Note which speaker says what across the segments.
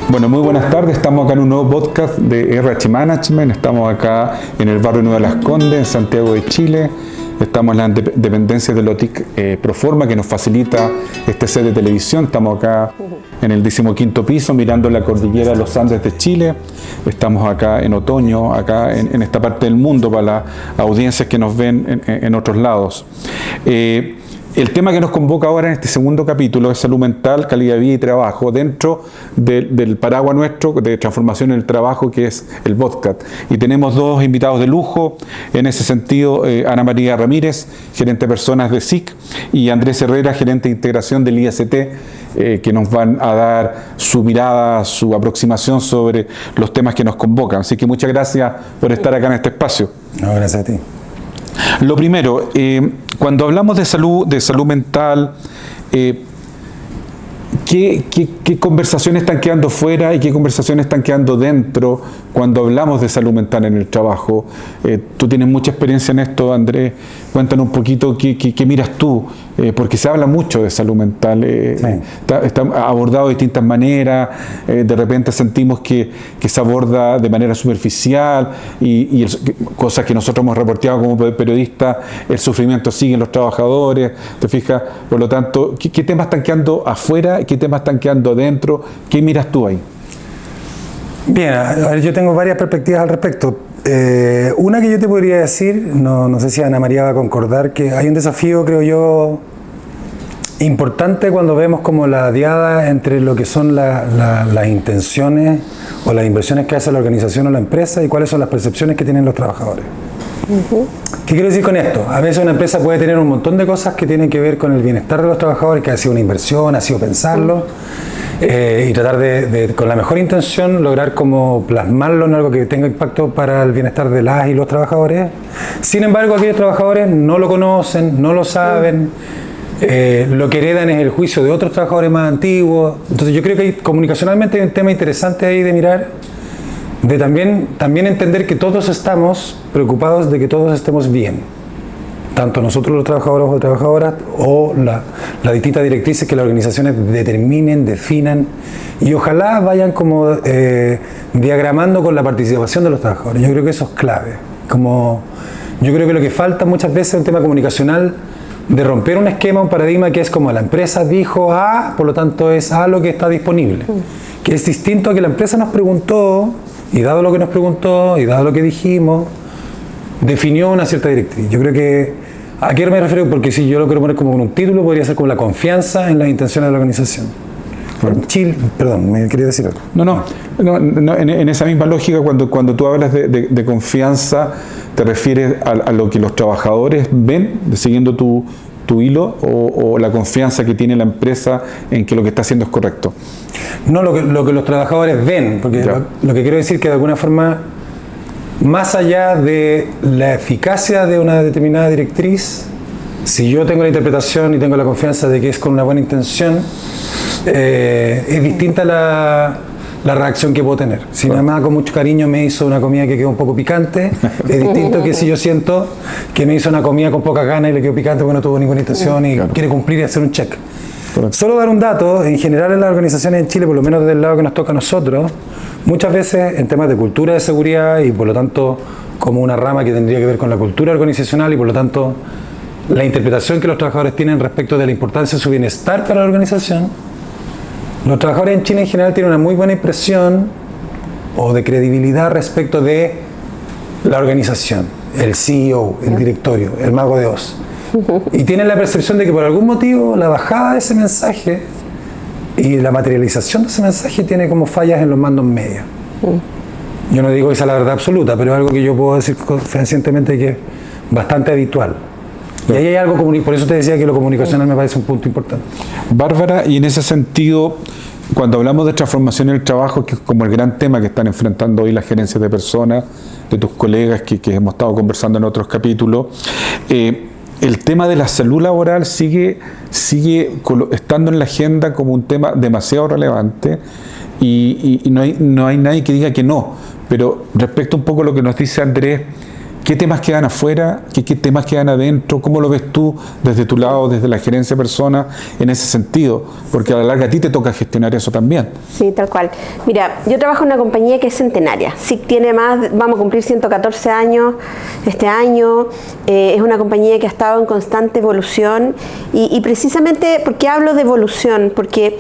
Speaker 1: Bueno, muy buenas tardes. Estamos acá en un nuevo podcast de RH Management. Estamos acá en el barrio Nueva Las Condes, en Santiago de Chile. Estamos en las dependencias de Lotic Proforma, que nos facilita este set de televisión. Estamos acá en el 15º piso, mirando la cordillera de los Andes de Chile. Estamos acá en otoño, acá en esta parte del mundo, para las audiencias que nos ven en otros lados. El tema que nos convoca ahora en este segundo capítulo es salud mental, calidad de vida y trabajo, dentro del paraguas nuestro de transformación en el trabajo, que es el podcast. Y tenemos dos invitados de lujo, en ese sentido, Ana María Ramírez, gerente de personas de SIC, y Andrés Herrera, gerente de integración del IST, que nos van a dar su mirada, su aproximación sobre los temas que nos convocan. Así que muchas gracias por estar acá en este espacio.
Speaker 2: No, gracias a ti.
Speaker 1: Lo primero, cuando hablamos de salud mental, ¿qué conversaciones están quedando fuera y qué conversaciones están quedando dentro cuando hablamos de salud mental en el trabajo? Tú tienes mucha experiencia en esto, Andrés. Cuéntanos un poquito qué miras tú, porque se habla mucho de salud mental.
Speaker 2: Sí.
Speaker 1: Está abordado de distintas maneras. De repente sentimos que se aborda de manera superficial y cosas que nosotros hemos reportado como periodistas, el sufrimiento sigue en los trabajadores. ¿Te fijas? Por lo tanto, ¿qué temas están quedando afuera? ¿Qué temas están quedando adentro? ¿Qué miras tú ahí?
Speaker 2: Bien, a ver, yo tengo varias perspectivas al respecto. Una que yo te podría decir, no sé si Ana María va a concordar, que hay un desafío, creo yo, importante cuando vemos como la diada entre lo que son las intenciones o las inversiones que hace la organización o la empresa y cuáles son las percepciones que tienen los trabajadores. ¿Qué quiero decir con esto? A veces una empresa puede tener un montón de cosas que tienen que ver con el bienestar de los trabajadores, que ha sido una inversión, ha sido pensarlo, y tratar de, con la mejor intención, lograr como plasmarlo en algo que tenga impacto para el bienestar de las y los trabajadores. Sin embargo, aquellos trabajadores no lo conocen, no lo saben, lo que heredan es el juicio de otros trabajadores más antiguos. Entonces yo creo que comunicacionalmente hay un tema interesante ahí de mirar, de también entender que todos estamos preocupados de que todos estemos bien, tanto nosotros los trabajadores o trabajadoras o las distintas directrices que las organizaciones determinen, definan y ojalá vayan como diagramando con la participación de los trabajadores. Yo creo que eso es clave. Yo creo que lo que falta muchas veces es un tema comunicacional de romper un esquema, un paradigma que es como la empresa dijo A, por lo tanto es A lo que está disponible, que es distinto a que la empresa nos preguntó y dado lo que nos preguntó y dado lo que dijimos, definió una cierta directriz. Yo creo que, ¿a qué me refiero? Porque si yo lo quiero poner como en un título, podría ser como la confianza en las intenciones de la organización. Chile, perdón, ¿me quería decir algo?
Speaker 1: No, en esa misma lógica, cuando tú hablas de confianza, ¿te refieres a lo que los trabajadores ven, siguiendo tu hilo, o la confianza que tiene la empresa en que lo que está haciendo es correcto?
Speaker 2: No, lo que los trabajadores ven, porque lo que quiero decir es que de alguna forma, más allá de la eficacia de una determinada directriz, si yo tengo la interpretación y tengo la confianza de que es con una buena intención, es distinta la reacción que puedo tener. Si mi mamá con mucho cariño me hizo una comida que quedó un poco picante, es distinto que si yo siento que me hizo una comida con poca gana y le quedó picante porque no tuvo ninguna intención y quiere cumplir y hacer un check. Solo dar un dato, en general en las organizaciones en Chile, por lo menos del lado que nos toca a nosotros, muchas veces en temas de cultura de seguridad y por lo tanto como una rama que tendría que ver con la cultura organizacional y por lo tanto la interpretación que los trabajadores tienen respecto de la importancia de su bienestar para la organización, los trabajadores en Chile en general tienen una muy buena impresión o de credibilidad respecto de la organización, el CEO, el directorio, el mago de Oz. Y tienen la percepción de que por algún motivo la bajada de ese mensaje y la materialización de ese mensaje tiene como fallas en los mandos medios. Yo no digo que sea la verdad absoluta, pero es algo que yo puedo decir fehacientemente que es bastante habitual. Y ahí hay algo, por eso te decía que lo comunicacional me parece un punto importante.
Speaker 1: Bárbara, y en ese sentido, cuando hablamos de transformación en el trabajo, que es como el gran tema que están enfrentando hoy las gerencias de personas, de tus colegas que hemos estado conversando en otros capítulos, el tema de la salud laboral sigue estando en la agenda como un tema demasiado relevante y no hay nadie que diga que no. Pero respecto un poco a lo que nos dice Andrés, ¿Qué temas quedan afuera? ¿Qué temas quedan adentro? ¿Cómo lo ves tú desde tu lado, desde la gerencia de personas, en ese sentido? Porque a la larga a ti te toca gestionar eso también.
Speaker 3: Sí, tal cual. Mira, yo trabajo en una compañía que es centenaria. Sí, tiene más, vamos a cumplir 114 años este año. Es una compañía que ha estado en constante evolución. Y precisamente, ¿por qué hablo de evolución? Porque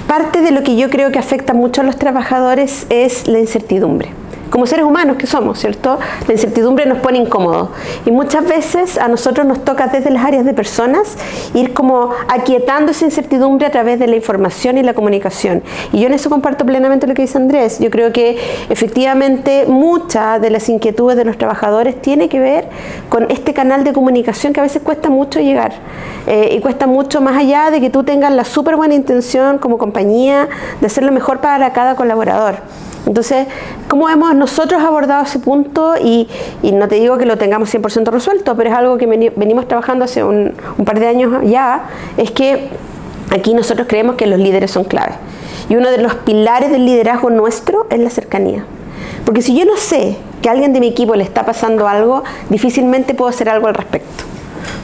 Speaker 3: parte de lo que yo creo que afecta mucho a los trabajadores es la incertidumbre. Como seres humanos que somos, ¿cierto? La incertidumbre nos pone incómodos. Y muchas veces a nosotros nos toca desde las áreas de personas ir como aquietando esa incertidumbre a través de la información y la comunicación. Y yo en eso comparto plenamente lo que dice Andrés. Yo creo que efectivamente muchas de las inquietudes de los trabajadores tiene que ver con este canal de comunicación que a veces cuesta mucho llegar. Y cuesta mucho más allá de que tú tengas la súper buena intención como compañía de hacer lo mejor para cada colaborador. Entonces, ¿cómo hemos nosotros abordado ese punto? Y no te digo que lo tengamos 100% resuelto, pero es algo que venimos trabajando hace un par de años ya, es que aquí nosotros creemos que los líderes son clave. Y uno de los pilares del liderazgo nuestro es la cercanía. Porque si yo no sé que a alguien de mi equipo le está pasando algo, difícilmente puedo hacer algo al respecto.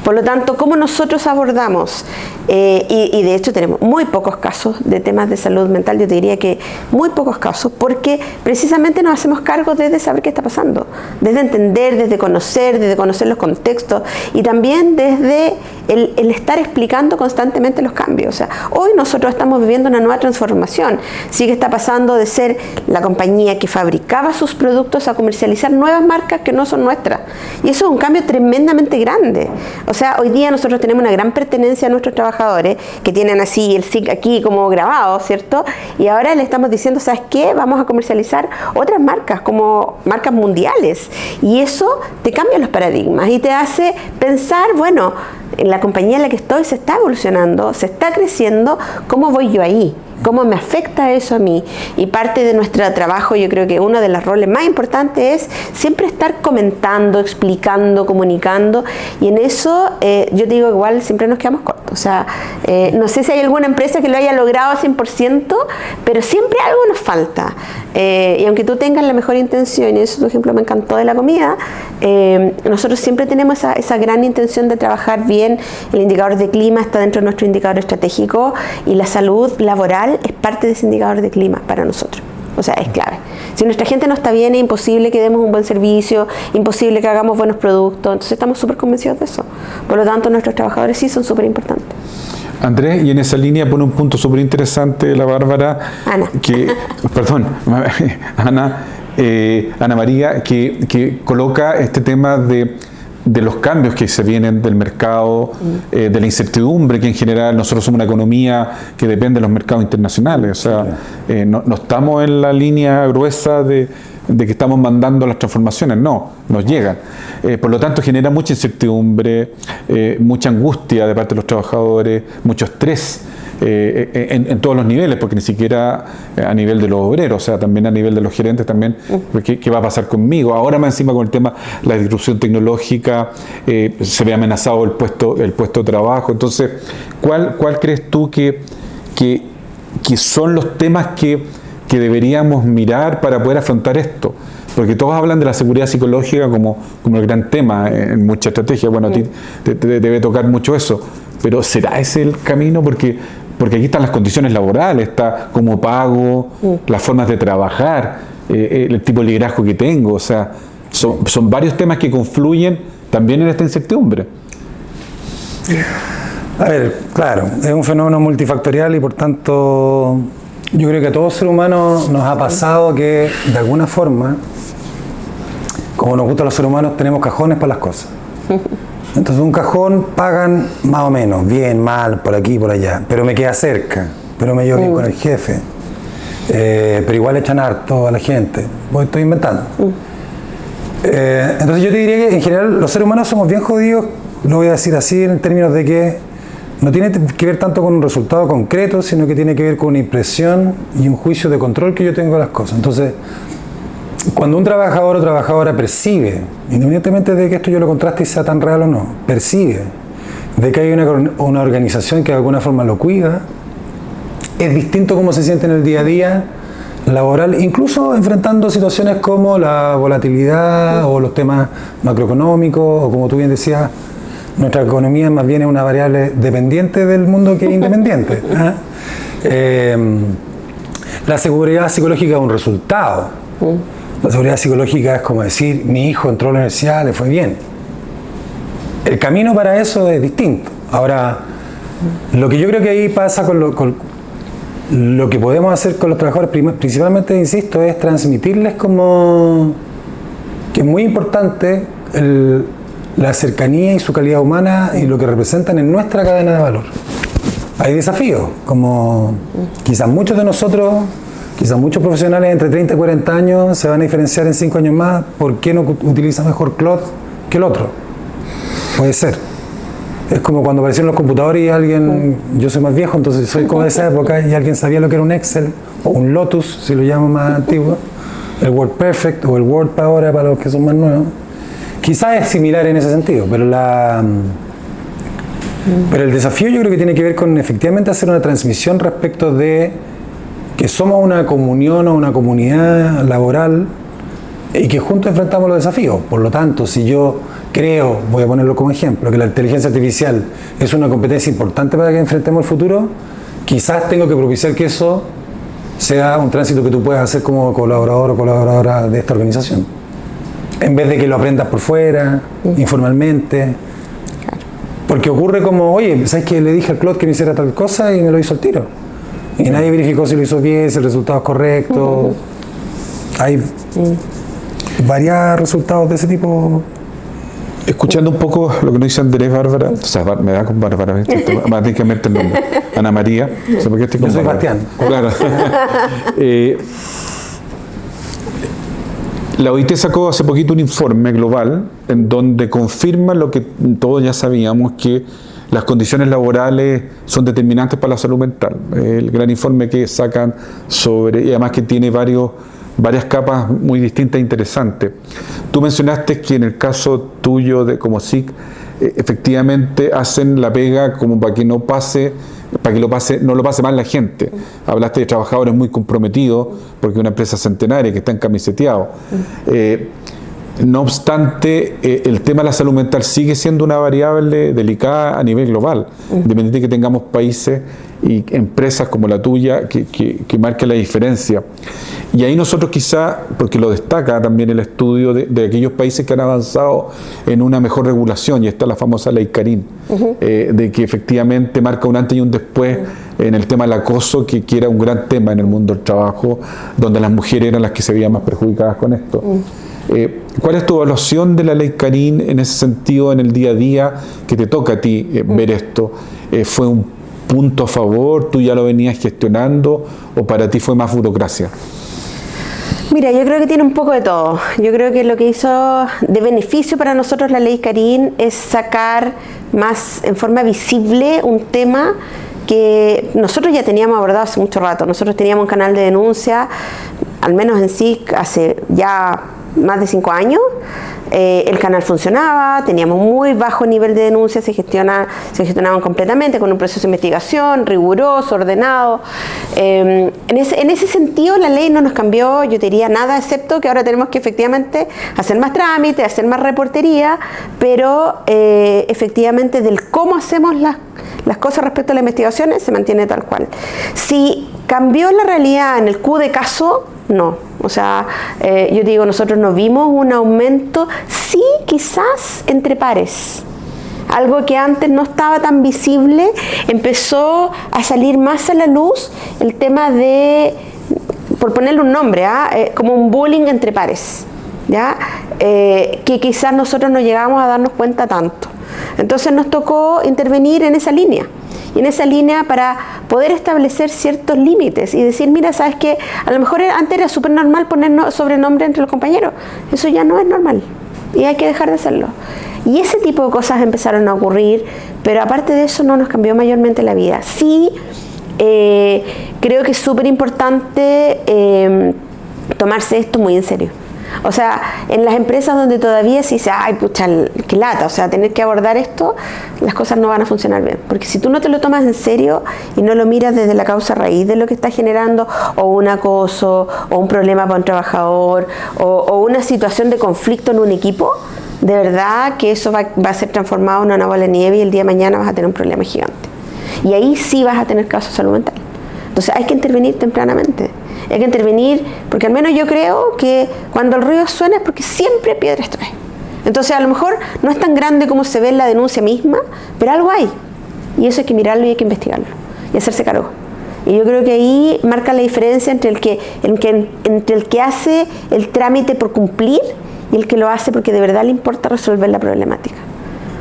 Speaker 3: Por lo tanto, ¿cómo nosotros abordamos? Y de hecho tenemos muy pocos casos de temas de salud mental, yo te diría que muy pocos casos, porque precisamente nos hacemos cargo desde saber qué está pasando, desde entender, desde conocer los contextos y también desde el estar explicando constantemente los cambios. O sea, hoy nosotros estamos viviendo una nueva transformación. Sí que está pasando de ser la compañía que fabricaba sus productos a comercializar nuevas marcas que no son nuestras. Y eso es un cambio tremendamente grande. O sea, hoy día nosotros tenemos una gran pertenencia a nuestros trabajadores que tienen así el SIC aquí como grabado, ¿cierto? Y ahora le estamos diciendo, ¿sabes qué? Vamos a comercializar otras marcas, como marcas mundiales. Y eso te cambia los paradigmas y te hace pensar, bueno, en la compañía en la que estoy se está evolucionando, se está creciendo, ¿cómo voy yo ahí? ¿Cómo me afecta eso a mí? Y parte de nuestro trabajo, yo creo que uno de los roles más importantes es siempre estar comentando, explicando, comunicando. Y en eso, yo te digo, igual siempre nos quedamos cortos. O sea, no sé si hay alguna empresa que lo haya logrado al 100%, pero siempre algo nos falta. Y aunque tú tengas la mejor intención, y eso, por ejemplo, me encantó de la comida, nosotros siempre tenemos esa gran intención de trabajar bien. El indicador de clima está dentro de nuestro indicador estratégico y la salud laboral es parte de ese indicador de clima para nosotros. O sea, es clave. Si nuestra gente no está bien, es imposible que demos un buen servicio, imposible que hagamos buenos productos. Entonces estamos súper convencidos de eso. Por lo tanto, nuestros trabajadores sí son súper importantes.
Speaker 1: Andrés, y en esa línea pone un punto súper interesante la Bárbara,
Speaker 3: Ana.
Speaker 1: Ana María, que coloca este tema de los cambios que se vienen del mercado, de la incertidumbre, que en general nosotros somos una economía que depende de los mercados internacionales. O sea, no estamos en la línea gruesa de que estamos mandando las transformaciones, no, nos llegan. Por lo tanto, genera mucha incertidumbre, mucha angustia de parte de los trabajadores, mucho estrés. En todos los niveles, porque ni siquiera a nivel de los obreros, o sea, también a nivel de los gerentes también, ¿qué va a pasar conmigo? Ahora más encima con el tema de la disrupción tecnológica, se ve amenazado el puesto de trabajo. Entonces, ¿cuál crees tú que son los temas que deberíamos mirar para poder afrontar esto? Porque todos hablan de la seguridad psicológica como el gran tema en mucha estrategia. Bueno, a ti te debe tocar mucho eso, pero ¿será ese el camino? Porque aquí están las condiciones laborales, está cómo pago, las formas de trabajar, el tipo de liderazgo que tengo. O sea, son varios temas que confluyen también en esta incertidumbre.
Speaker 2: A ver, claro, es un fenómeno multifactorial y por tanto yo creo que a todo ser humano nos ha pasado que de alguna forma, como nos gustan los seres humanos, tenemos cajones para las cosas. Entonces un cajón pagan más o menos, bien, mal, por aquí, por allá, pero me queda cerca, pero me llevo bien con el jefe, pero igual echan harto a la gente, estoy inventando. Entonces yo te diría que en general los seres humanos somos bien jodidos, lo voy a decir así en términos de que no tiene que ver tanto con un resultado concreto, sino que tiene que ver con una impresión y un juicio de control que yo tengo de las cosas. Entonces, cuando un trabajador o trabajadora percibe, independientemente de que esto yo lo contraste y sea tan real o no, percibe de que hay una organización que de alguna forma lo cuida, es distinto cómo se siente en el día a día laboral, incluso enfrentando situaciones como la volatilidad o los temas macroeconómicos, o como tú bien decías, nuestra economía más bien es una variable dependiente del mundo que independiente. La seguridad psicológica es un resultado. La seguridad psicológica es como decir, mi hijo entró a la universidad, le fue bien. El camino para eso es distinto. Ahora, lo que yo creo que ahí pasa con lo que podemos hacer con los trabajadores, principalmente, insisto, es transmitirles como que es muy importante la cercanía y su calidad humana y lo que representan en nuestra cadena de valor. Hay desafíos, como quizás muchos de nosotros, quizás muchos profesionales entre 30 y 40 años se van a diferenciar en 5 años más. ¿Por qué no utiliza mejor Claude que el otro? Puede ser. Es como cuando aparecieron los computadores y alguien, yo soy más viejo, entonces soy como de esa época, y alguien sabía lo que era un Excel, o un Lotus, si lo llamo más antiguo, el WordPerfect o el Word ahora para los que son más nuevos. Quizás es similar en ese sentido, pero el desafío yo creo que tiene que ver con efectivamente hacer una transmisión respecto de que somos una comunión o una comunidad laboral y que juntos enfrentamos los desafíos. Por lo tanto, si yo creo, voy a ponerlo como ejemplo, que la inteligencia artificial es una competencia importante para que enfrentemos el futuro, quizás tengo que propiciar que eso sea un tránsito que tú puedas hacer como colaborador o colaboradora de esta organización. En vez de que lo aprendas por fuera, informalmente. Porque ocurre como, oye, ¿sabes que le dije al Claude que me hiciera tal cosa y me lo hizo al tiro? Y nadie verificó si lo hizo bien, si el resultado es correcto. Hay varios resultados de ese tipo.
Speaker 1: Escuchando un poco lo que nos dice Andrés, Bárbara, o sea, me da con Bárbara, matemáticamente el nombre, Ana María, no sé por qué estoy con
Speaker 2: Yo soy
Speaker 1: Bárbara.
Speaker 2: Bastián.
Speaker 1: Claro. La OIT sacó hace poquito un informe global en donde confirma lo que todos ya sabíamos, que las condiciones laborales son determinantes para la salud mental. El gran informe que sacan sobre, y además que tiene varias capas muy distintas e interesantes. Tú mencionaste que en el caso tuyo de como SIC, efectivamente hacen la pega como para que no lo pase mal la gente. Hablaste de trabajadores muy comprometidos, porque es una empresa centenaria que están camiseteados. No obstante, el tema de la salud mental sigue siendo una variable delicada a nivel global, independientemente de que tengamos países y empresas como la tuya que marquen la diferencia. Y ahí nosotros quizá, porque lo destaca también el estudio de aquellos países que han avanzado en una mejor regulación, y está la famosa ley Carín, de que efectivamente marca un antes y un después en el tema del acoso, que era un gran tema en el mundo del trabajo, donde las mujeres eran las que se veían más perjudicadas con esto. ¿Cuál es tu evaluación de la ley Carín en ese sentido, en el día a día que te toca a ti ver esto? ¿Fue un punto a favor? ¿Tú ya lo venías gestionando? ¿O para ti fue más burocracia?
Speaker 3: Mira, yo creo que tiene un poco de todo. Yo creo que lo que hizo de beneficio para nosotros la ley Carín es sacar más en forma visible un tema que nosotros ya teníamos abordado hace mucho rato. Nosotros teníamos un canal de denuncia, al menos en SIC, hace ya más de 5 años. El canal funcionaba, teníamos muy bajo nivel de denuncia, se gestionaban completamente con un proceso de investigación riguroso, ordenado. En ese sentido la ley no nos cambió, yo te diría nada, excepto que ahora tenemos que efectivamente hacer más trámites, hacer más reportería, pero efectivamente del cómo hacemos las cosas respecto a las investigaciones se mantiene tal cual. Si cambió la realidad en el Q de caso, no. O sea, yo digo, nosotros no vimos un aumento, sí, quizás entre pares. Algo que antes no estaba tan visible, empezó a salir más a la luz el tema de, por ponerle un nombre, como un bullying entre pares, ¿ya? Que quizás nosotros no llegamos a darnos cuenta tanto. Entonces nos tocó intervenir en esa línea. Y en esa línea para poder establecer ciertos límites y decir, mira, ¿sabes qué? A lo mejor antes era súper normal poner sobrenombre entre los compañeros. Eso ya no es normal y hay que dejar de hacerlo. Y ese tipo de cosas empezaron a ocurrir, pero aparte de eso no nos cambió mayormente la vida. Sí, creo que es súper importante tomarse esto muy en serio. O sea, en las empresas donde todavía se dice, ay, pucha, qué lata, o sea, tener que abordar esto, las cosas no van a funcionar bien. Porque si tú no te lo tomas en serio y no lo miras desde la causa raíz de lo que está generando, o un acoso, o un problema para un trabajador, o una situación de conflicto en un equipo, de verdad que eso va a ser transformado en una bola de nieve y el día de mañana vas a tener un problema gigante. Y ahí sí vas a tener casos de salud mental. Entonces hay que intervenir tempranamente. Hay que intervenir, porque al menos yo creo que cuando el río suena es porque siempre piedras trae. Entonces a lo mejor no es tan grande como se ve en la denuncia misma, pero algo hay. Y eso hay que mirarlo y hay que investigarlo. Y hacerse cargo. Y yo creo que ahí marca la diferencia entre el que hace el trámite por cumplir y el que lo hace porque de verdad le importa resolver la problemática.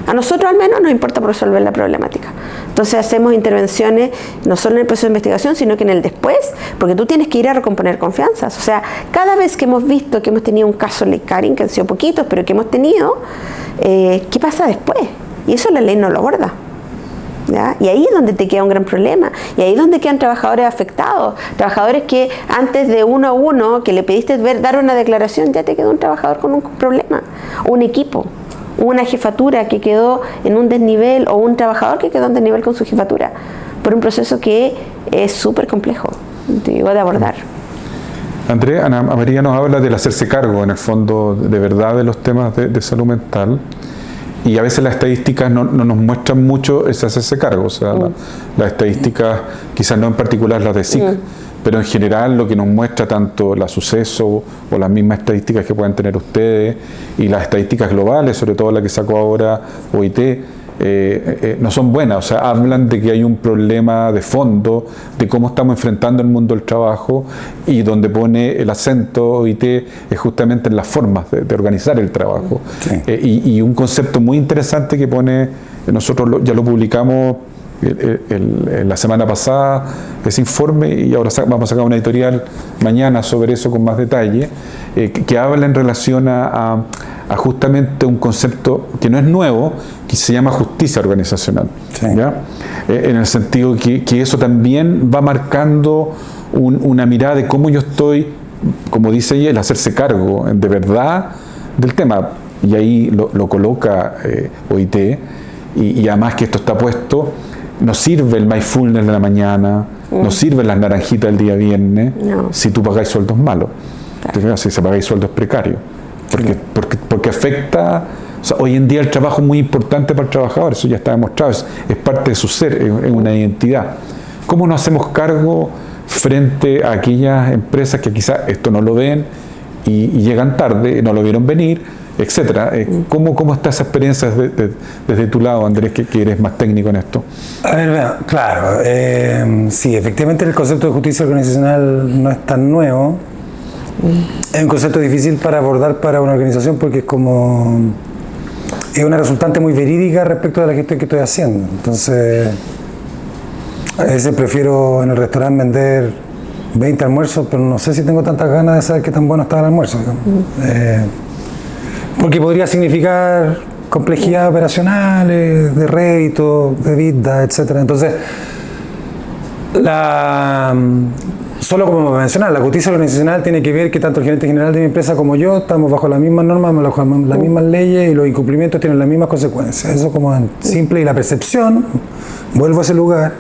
Speaker 3: A nosotros al menos nos importa resolver la problemática. Entonces hacemos intervenciones no solo en el proceso de investigación, sino que en el después, porque tú tienes que ir a recomponer confianzas. O sea, cada vez que hemos visto que hemos tenido un caso Ley Karin, que han sido poquitos, pero que hemos tenido, ¿qué pasa después? Y eso la ley no lo aborda. ¿Ya? Y ahí es donde te queda un gran problema. Y ahí es donde quedan trabajadores afectados. Trabajadores que antes de uno a uno, que le pediste dar una declaración, ya te quedó un trabajador con un problema. Un equipo. Una jefatura que quedó en un desnivel o un trabajador que quedó en desnivel con su jefatura por un proceso que es súper complejo de abordar.
Speaker 1: Andrea, Ana María nos habla del hacerse cargo, en el fondo, de verdad de los temas de salud mental, y a veces las estadísticas no nos muestran mucho ese hacerse cargo. O sea, las estadísticas, quizás no en particular las de SIC, pero en general lo que nos muestra tanto la Suceso o las mismas estadísticas que pueden tener ustedes y las estadísticas globales, sobre todo la que sacó ahora OIT, no son buenas. O sea, hablan de que hay un problema de fondo, de cómo estamos enfrentando el mundo del trabajo, y donde pone el acento OIT es justamente en las formas de organizar el trabajo. Sí. Y un concepto muy interesante que pone, nosotros ya lo publicamos la semana pasada, ese informe, y ahora vamos a sacar una editorial mañana sobre eso con más detalle, que habla en relación a justamente un concepto que no es nuevo, que se llama justicia organizacional. Sí. ¿Ya? En el sentido que eso también va marcando una mirada de cómo yo estoy, como dice ella, el hacerse cargo de verdad del tema, y ahí lo coloca OIT, y además que esto está puesto. No sirve el mindfulness de la mañana, no sirven las naranjitas del día viernes, si tú pagáis sueldos malos, claro. Si se pagáis sueldos precarios, porque afecta. O sea, hoy en día el trabajo es muy importante para el trabajador, eso ya está demostrado, es parte de su ser, es una identidad. ¿Cómo nos hacemos cargo frente a aquellas empresas que quizás esto no lo ven y llegan tarde, no lo vieron venir, etcétera? ¿Cómo está esa experiencia desde tu lado, Andrés, que eres más técnico en esto?
Speaker 2: A ver, claro, sí, efectivamente el concepto de justicia organizacional no es tan nuevo. Es un concepto difícil para abordar para una organización porque es una resultante muy verídica respecto de la gestión que estoy haciendo. Entonces, a veces prefiero en el restaurante vender 20 almuerzos, pero no sé si tengo tantas ganas de saber qué tan bueno está el almuerzo. Porque podría significar complejidades operacionales, de rédito, de vida, etc. Entonces, solo como mencionar, la justicia organizacional tiene que ver que tanto el gerente general de mi empresa como yo estamos bajo las mismas normas, bajo las mismas leyes, y los incumplimientos tienen las mismas consecuencias. Eso como en simple, y la percepción, vuelvo a ese lugar,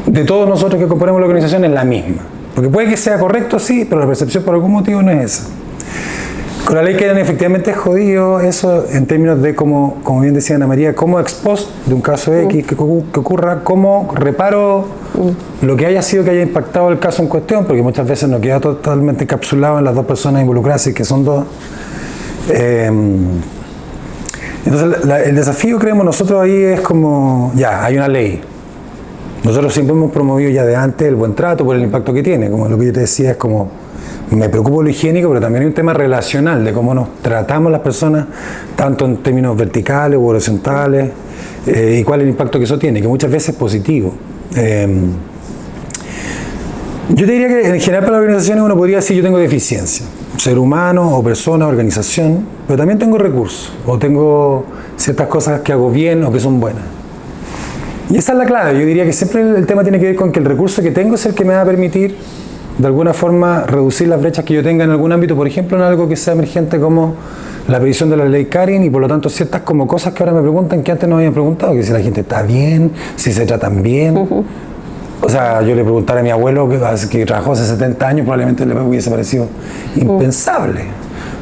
Speaker 2: de todos nosotros que componemos la organización es la misma. Porque puede que sea correcto, sí, pero la percepción por algún motivo no es esa. Con la ley quedan efectivamente jodidos eso en términos de como bien decía Ana María, cómo ex post de un caso X que ocurra, cómo reparo lo que haya sido que haya impactado el caso en cuestión, porque muchas veces nos queda totalmente encapsulado en las dos personas involucradas, y que son dos. Entonces el desafío, creemos nosotros ahí, es como, ya, hay una ley. Nosotros siempre hemos promovido ya de antes el buen trato por el impacto que tiene, como lo que yo te decía, es como, me preocupo lo higiénico, pero también hay un tema relacional de cómo nos tratamos las personas, tanto en términos verticales u horizontales, y cuál es el impacto que eso tiene, que muchas veces es positivo. Yo te diría que en general para las organizaciones uno podría decir yo tengo deficiencia, ser humano o persona, organización, pero también tengo recursos, o tengo ciertas cosas que hago bien o que son buenas. Y esa es la clave. Yo diría que siempre el tema tiene que ver con que el recurso que tengo es el que me va a permitir de alguna forma reducir las brechas que yo tenga en algún ámbito, por ejemplo, en algo que sea emergente como la previsión de la ley Karin y por lo tanto ciertas como cosas que ahora me preguntan que antes no me habían preguntado, que si la gente está bien, si se tratan bien. O sea, yo le preguntara a mi abuelo que trabajó hace 70 años, probablemente le hubiese parecido impensable.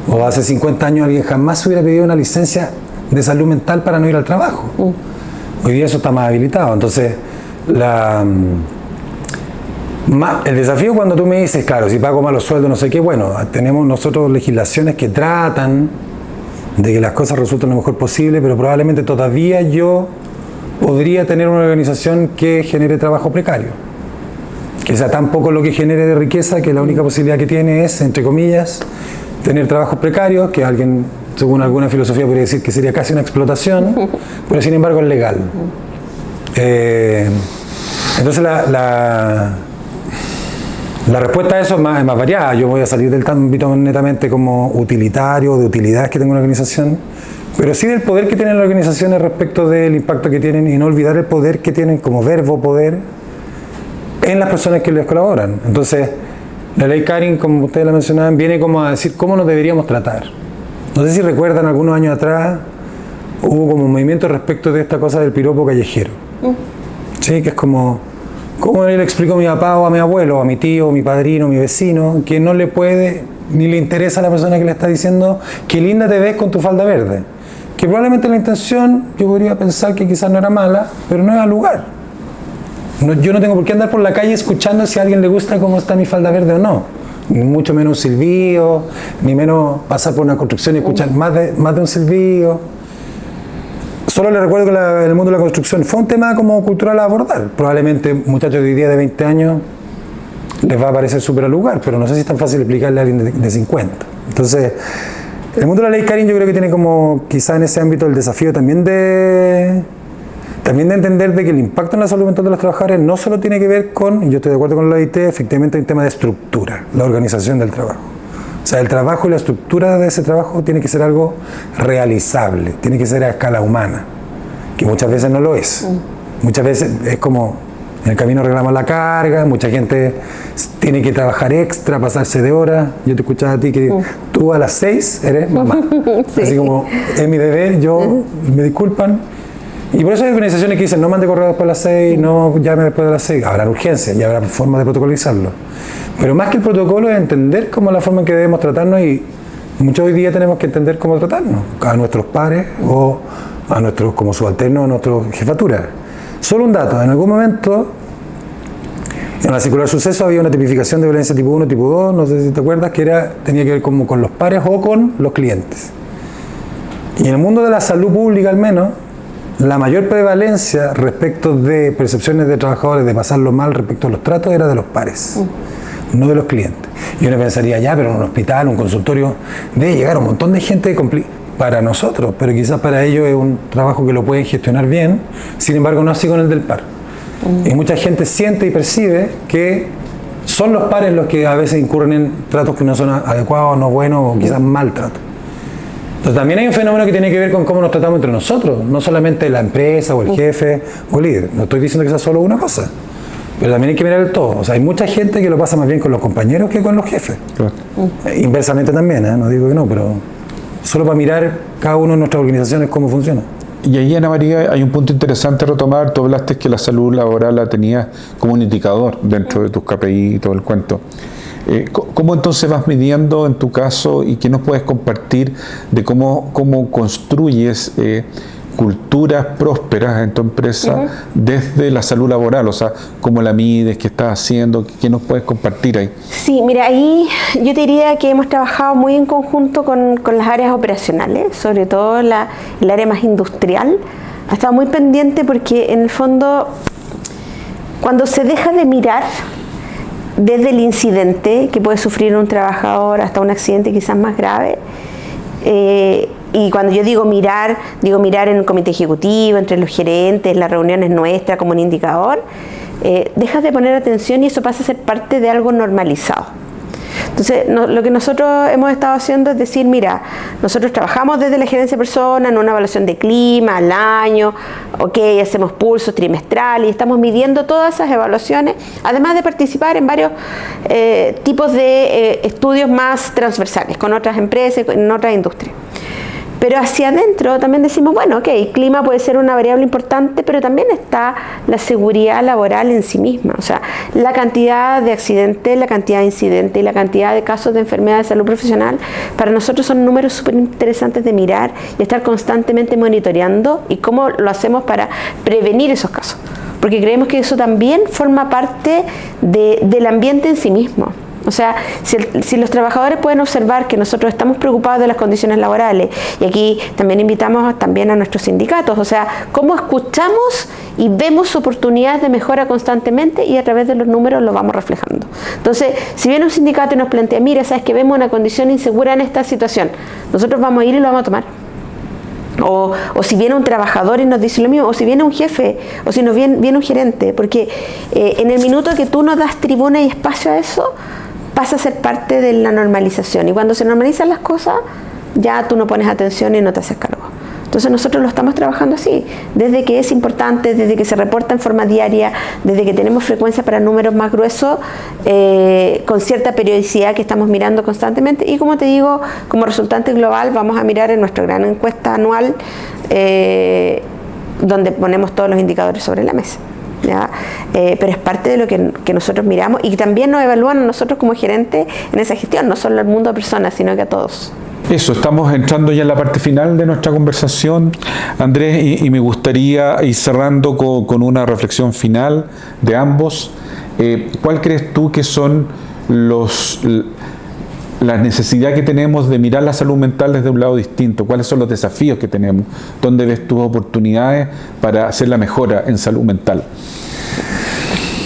Speaker 2: O hace 50 años alguien jamás hubiera pedido una licencia de salud mental para no ir al trabajo. Hoy día eso está más habilitado. Entonces, el desafío cuando tú me dices, claro, si pago malos sueldos, no sé qué, bueno, tenemos nosotros legislaciones que tratan de que las cosas resulten lo mejor posible, pero probablemente todavía yo podría tener una organización que genere trabajo precario. Que sea tan poco lo que genere de riqueza que la única posibilidad que tiene es, entre comillas, tener trabajos precarios, que alguien, según alguna filosofía, podría decir que sería casi una explotación, pero sin embargo es legal. Entonces la respuesta a eso es más variada. Yo voy a salir del ámbito netamente como utilitario, de utilidades que tenga una organización, pero sí del poder que tienen las organizaciones respecto del impacto que tienen y no olvidar el poder que tienen como verbo poder en las personas que les colaboran. Entonces, la ley Karin, como ustedes la mencionaban, viene como a decir cómo nos deberíamos tratar. No sé si recuerdan, algunos años atrás hubo como un movimiento respecto de esta cosa del piropo callejero. Sí, que es como, ¿cómo le explico a mi papá o a mi abuelo, o a mi tío, o mi padrino, o mi vecino, que no le puede ni le interesa a la persona que le está diciendo qué linda te ves con tu falda verde? Que probablemente la intención, yo podría pensar que quizás no era mala, pero no era lugar. Yo no tengo por qué andar por la calle escuchando si a alguien le gusta cómo está mi falda verde o no. Ni mucho menos un silbido, ni menos pasar por una construcción y escuchar más de un silbido. Solo le recuerdo que el mundo de la construcción fue un tema como cultural a abordar. Probablemente muchachos de hoy día de 20 años les va a parecer súper al lugar, pero no sé si es tan fácil explicarle a alguien de 50. Entonces, el mundo de la ley Karin yo creo que tiene como quizá en ese ámbito el desafío también de entender de que el impacto en la salud mental de los trabajadores no solo tiene que ver con, y yo estoy de acuerdo con la OIT, efectivamente hay un tema de estructura, la organización del trabajo. O sea, el trabajo y la estructura de ese trabajo tiene que ser algo realizable, tiene que ser a escala humana, que muchas veces no lo es. Muchas veces es como, en el camino arreglamos la carga, mucha gente tiene que trabajar extra, pasarse de horas. Yo te escuchaba a ti que tú a las 6 eres mamá. Sí. Así como, es mi deber, me disculpan. Y por eso hay organizaciones que dicen, no mande correo después de las 6, no llame después de las 6. Habrá urgencia y habrá formas de protocolizarlo. Pero más que el protocolo es entender cómo es la forma en que debemos tratarnos y muchos hoy día tenemos que entender cómo tratarnos a nuestros pares o a nuestros como subalternos, a nuestra jefatura. Solo un dato, en algún momento en la circular suceso había una tipificación de violencia tipo 1, tipo 2, no sé si te acuerdas, que tenía que ver como con los pares o con los clientes. Y en el mundo de la salud pública al menos, la mayor prevalencia respecto de percepciones de trabajadores de pasarlo mal respecto a los tratos era de los pares, no de los clientes. Y uno pensaría, ya, pero en un hospital, un consultorio, debe llegar un montón de gente para nosotros, pero quizás para ellos es un trabajo que lo pueden gestionar bien, sin embargo no así con el del par. Y mucha gente siente y percibe que son los pares los que a veces incurren en tratos que no son adecuados, no buenos o quizás maltrato. Entonces también hay un fenómeno que tiene que ver con cómo nos tratamos entre nosotros, no solamente la empresa o el jefe o el líder. No estoy diciendo que sea solo una cosa, pero también hay que mirar el todo. O sea, hay mucha gente que lo pasa más bien con los compañeros que con los jefes. Claro. Inversamente también, no digo que no, pero solo para mirar cada uno de nuestras organizaciones cómo funciona.
Speaker 1: Y ahí, Ana María, hay un punto interesante a retomar. Tú hablaste que la salud laboral la tenías como un indicador dentro de tus KPI y todo el cuento. ¿Cómo entonces vas midiendo en tu caso y qué nos puedes compartir de cómo construyes culturas prósperas en tu empresa desde la salud laboral? O sea, ¿cómo la mides? ¿Qué estás haciendo? ¿Qué nos puedes compartir ahí?
Speaker 3: Sí, mira, ahí yo te diría que hemos trabajado muy en conjunto con las áreas operacionales, sobre todo el área más industrial. Ha estado muy pendiente porque en el fondo, cuando se deja de mirar desde el incidente que puede sufrir un trabajador hasta un accidente quizás más grave, y cuando yo digo mirar en el comité ejecutivo, entre los gerentes, las reuniones nuestras como un indicador, dejas de poner atención y eso pasa a ser parte de algo normalizado. Entonces, lo que nosotros hemos estado haciendo es decir, mira, nosotros trabajamos desde la gerencia de personas en una evaluación de clima al año, ok, hacemos pulsos trimestrales y estamos midiendo todas esas evaluaciones, además de participar en varios tipos de estudios más transversales con otras empresas, en otras industrias. Pero hacia adentro también decimos, bueno, ok, el clima puede ser una variable importante, pero también está la seguridad laboral en sí misma. O sea, la cantidad de accidentes, la cantidad de incidentes y la cantidad de casos de enfermedad de salud profesional, para nosotros son números súper interesantes de mirar y estar constantemente monitoreando y cómo lo hacemos para prevenir esos casos. Porque creemos que eso también forma parte del ambiente en sí mismo. O sea, si los trabajadores pueden observar que nosotros estamos preocupados de las condiciones laborales, y aquí también invitamos también a nuestros sindicatos, o sea, cómo escuchamos y vemos oportunidades de mejora constantemente y a través de los números lo vamos reflejando. Entonces, si viene un sindicato y nos plantea, mira, sabes que vemos una condición insegura en esta situación, nosotros vamos a ir y lo vamos a tomar. O si viene un trabajador y nos dice lo mismo, o si viene un jefe, o si nos viene un gerente, porque en el minuto que tú nos das tribuna y espacio a eso, pasa a ser parte de la normalización. Y cuando se normalizan las cosas, ya tú no pones atención y no te haces cargo. Entonces nosotros lo estamos trabajando así, desde que es importante, desde que se reporta en forma diaria, desde que tenemos frecuencia para números más gruesos, con cierta periodicidad que estamos mirando constantemente. Y como te digo, como resultante global vamos a mirar en nuestra gran encuesta anual, donde ponemos todos los indicadores sobre la mesa. ¿Ya? Pero es parte de lo que nosotros miramos y también nos evalúan a nosotros como gerentes en esa gestión, no solo al mundo de personas, sino que a todos.
Speaker 1: Eso, estamos entrando ya en la parte final de nuestra conversación, Andrés, y me gustaría ir cerrando con una reflexión final de ambos. ¿Cuál crees tú que son la necesidad que tenemos de mirar la salud mental desde un lado distinto? ¿Cuáles son los desafíos que tenemos? ¿Dónde ves tus oportunidades para hacer la mejora en salud mental?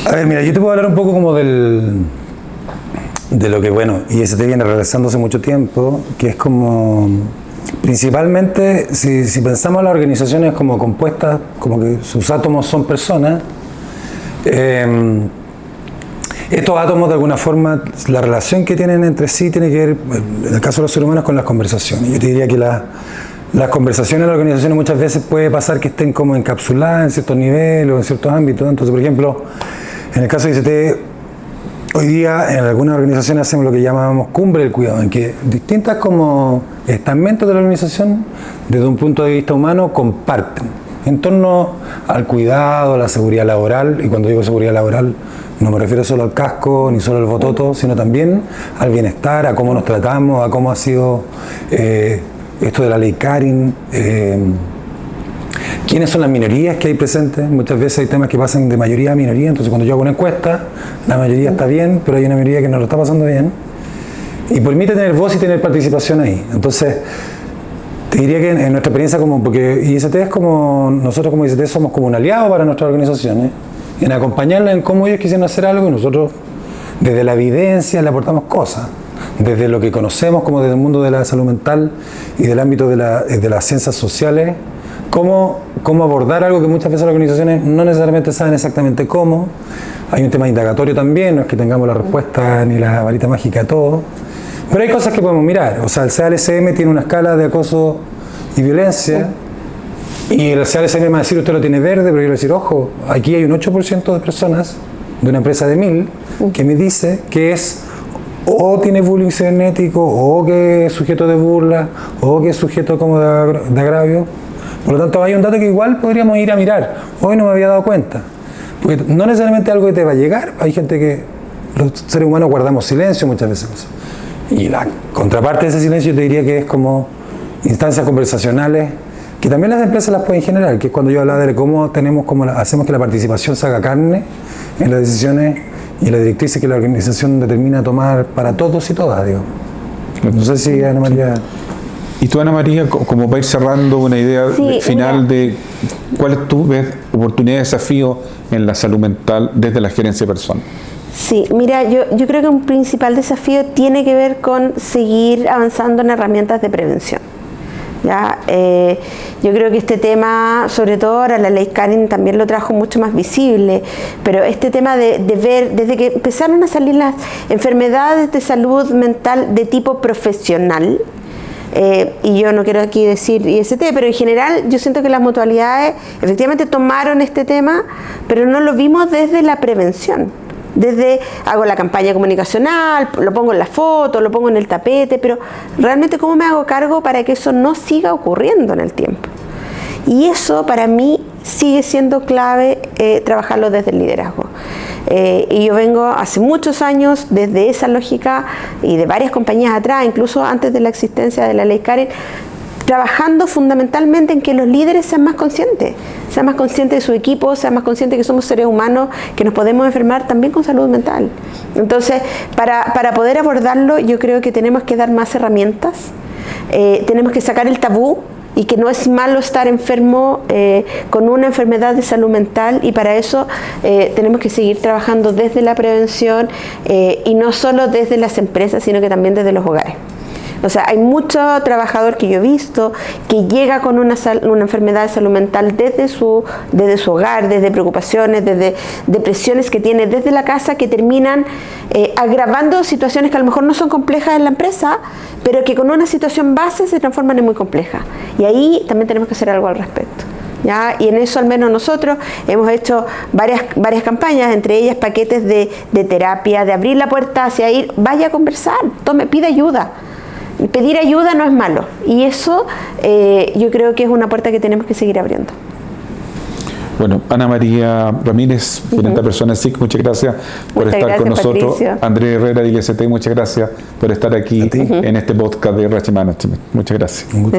Speaker 2: A ver, mira, yo te puedo hablar un poco como de lo que, bueno, IST viene realizando hace mucho tiempo, que es como, principalmente, si pensamos las organizaciones como compuestas, como que sus átomos son personas, estos átomos, de alguna forma, la relación que tienen entre sí tiene que ver, en el caso de los seres humanos, con las conversaciones. Yo te diría que las conversaciones en las organizaciones muchas veces puede pasar que estén como encapsuladas en ciertos niveles o en ciertos ámbitos. Entonces, por ejemplo, en el caso de ICT, hoy día en algunas organizaciones hacemos lo que llamamos cumbre del cuidado, en que distintas como estamentos de la organización, desde un punto de vista humano, comparten en torno al cuidado, a la seguridad laboral. Y cuando digo seguridad laboral, no me refiero solo al casco, ni solo al bototo, sino también al bienestar, a cómo nos tratamos, a cómo ha sido esto de la ley Karin, quiénes son las minorías que hay presentes. Muchas veces hay temas que pasan de mayoría a minoría, entonces cuando yo hago una encuesta, la mayoría está bien, pero hay una minoría que no lo está pasando bien. Y permite tener voz y tener participación ahí. Entonces, te diría que en nuestra experiencia, porque IST es como, nosotros como IST somos como un aliado para nuestras organizaciones, en acompañarlas en cómo ellos quisieran hacer algo y nosotros desde la evidencia le aportamos cosas, desde lo que conocemos como desde el mundo de la salud mental y del ámbito de las ciencias sociales, cómo abordar algo que muchas veces las organizaciones no necesariamente saben exactamente cómo. Hay un tema indagatorio también, no es que tengamos la respuesta ni la varita mágica a todo, pero hay cosas que podemos mirar. O sea, el CALSM tiene una escala de acoso y violencia, y el CALSM me va a decir, usted lo tiene verde, pero yo le voy a decir, ojo, aquí hay un 8% de personas de una empresa de 1000 que me dice que es o tiene bullying cibernético, o que es sujeto de burla, o que es sujeto como de agravio. Por lo tanto, hay un dato que igual podríamos ir a mirar. Hoy no me había dado cuenta. Porque no necesariamente algo que te va a llegar. Hay gente que, los seres humanos guardamos silencio muchas veces. Y la contraparte de ese silencio yo te diría que es como instancias conversacionales, que también las empresas las pueden generar, que es cuando yo hablaba de cómo hacemos que la participación se haga carne en las decisiones y las directrices que la organización determina tomar para todos y todas, digo. No sé si Ana María...
Speaker 1: Y tú, Ana María, como para ir cerrando una idea final de cuáles tú ves oportunidades y desafíos en la salud mental desde la gerencia de personas.
Speaker 3: Sí, mira, yo creo que un principal desafío tiene que ver con seguir avanzando en herramientas de prevención. ¿ya? Yo creo que este tema, sobre todo ahora la ley Karen también lo trajo mucho más visible, pero este tema de ver, desde que empezaron a salir las enfermedades de salud mental de tipo profesional, y yo no quiero aquí decir IST, pero en general yo siento que las mutualidades efectivamente tomaron este tema, pero no lo vimos desde la prevención. Hago la campaña comunicacional, lo pongo en la foto, lo pongo en el tapete, pero realmente cómo me hago cargo para que eso no siga ocurriendo en el tiempo. Y eso para mí sigue siendo clave, trabajarlo desde el liderazgo. Y yo vengo hace muchos años desde esa lógica y de varias compañías atrás, incluso antes de la existencia de la ley Karen, trabajando fundamentalmente en que los líderes sean más conscientes de su equipo, sean más conscientes que somos seres humanos, que nos podemos enfermar también con salud mental. Entonces, para poder abordarlo, yo creo que tenemos que dar más herramientas, tenemos que sacar el tabú, y que no es malo estar enfermo con una enfermedad de salud mental, y para eso tenemos que seguir trabajando desde la prevención y no solo desde las empresas, sino que también desde los hogares. O sea, hay mucho trabajador que yo he visto que llega con una enfermedad de salud mental desde su hogar, desde preocupaciones, desde depresiones que tiene desde la casa, que terminan agravando situaciones que a lo mejor no son complejas en la empresa, pero que con una situación base se transforman en muy complejas. Y ahí también tenemos que hacer algo al respecto. ¿Ya? Y en eso al menos nosotros hemos hecho varias campañas, entre ellas paquetes de terapia, de abrir la puerta hacia ir, vaya a conversar, pida ayuda. Pedir ayuda no es malo, y eso yo creo que es una puerta que tenemos que seguir abriendo.
Speaker 1: Bueno, Ana María Ramírez, gerente de personas SIC, muchas gracias por estar con nosotros.
Speaker 3: Patricio.
Speaker 1: Andrés Herrera de IST, muchas gracias por estar aquí en este podcast de RH Management. Muchas gracias.
Speaker 2: Un gusto,